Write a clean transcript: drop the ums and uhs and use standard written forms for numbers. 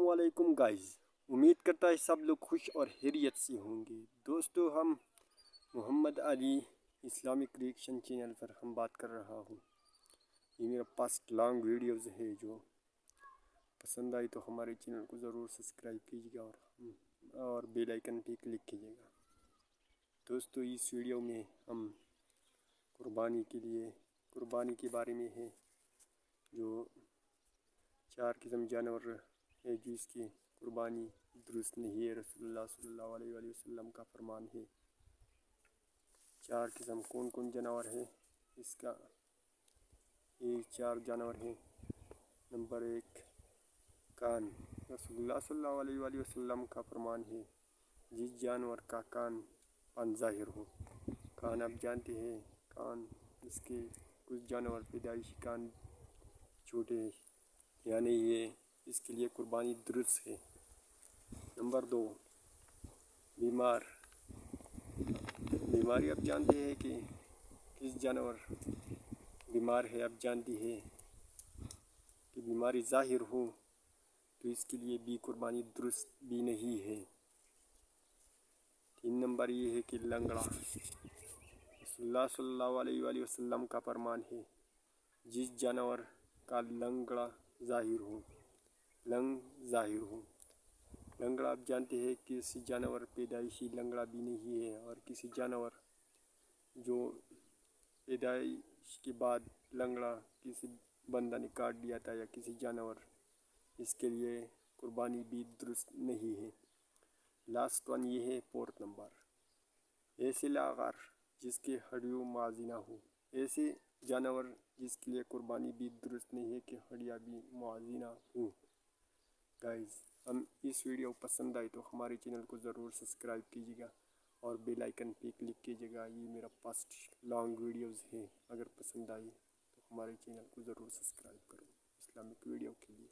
अस्सलामुअलैकुम गाइस, उम्मीद करता है सब लोग खुश और खैरियत से होंगे। दोस्तों, हम Mohammad Ali Islamic reaction channel पर हम बात कर रहा हूँ। ये मेरा पास लॉन्ग वीडियोस है, जो पसंद आई तो हमारे चैनल को ज़रूर सब्सक्राइब कीजिएगा और बेल आइकन पे क्लिक कीजिएगा। दोस्तों, इस वीडियो में हम कुर्बानी के बारे में है, जो 4 किस्म जानवर है जिसकी कुर्बानी दुरुस्त नहीं है। रसूलुल्लाह सल्लल्लाहु अलैहि वसल्लम का फरमान है। 4 किस्म कौन कौन जानवर है इसका, ये 4 जानवर हैं। नंबर 1, कान। रसूलुल्लाह सल्लल्लाहु अलैहि वसल्लम का फरमान है, जिस जानवर का कान ज़ाहिर हो। कान आप जानते हैं, कान इसके कुछ जानवर पैदाइशी कान छोटे हैं, यानी ये इसके लिए कुर्बानी दुरुस्त है। नंबर 2, बीमारी आप जानते हैं कि किस जानवर बीमार है। आप जानती है कि बीमारी ज़ाहिर हो तो इसके लिए भी कुर्बानी दुरुस्त भी नहीं है। 3 नंबर ये है कि लंगड़ा। रसूलुल्लाह सल्लल्लाहु अलैहि वसल्लम का फरमान है, जिस जानवर का लंगड़ा ज़ाहिर हो। लंगड़ा आप जानते हैं कि किसी जानवर पैदाइशी लंगड़ा भी नहीं है, और किसी जानवर जो पैदाइश के बाद लंगड़ा किसी बंदा ने काट दिया था या किसी जानवर, इसके लिए कुर्बानी भी दुरुस्त नहीं है। लास्ट वन ये है 4th नंबर, ऐसे लागार जिसके हड्डियों माजी ना हो। ऐसे जानवर जिसके लिए कुर्बानी भी दुरुस्त नहीं है कि हड्डियाँ भी माजी ना हो। गाइस, हम इस वीडियो पसंद आए तो हमारे चैनल को ज़रूर सब्सक्राइब कीजिएगा और बेल आइकन पे क्लिक कीजिएगा। ये मेरा पास्ट लॉन्ग वीडियोस है, अगर पसंद आई तो हमारे चैनल को ज़रूर सब्सक्राइब करो इस्लामिक वीडियो के लिए।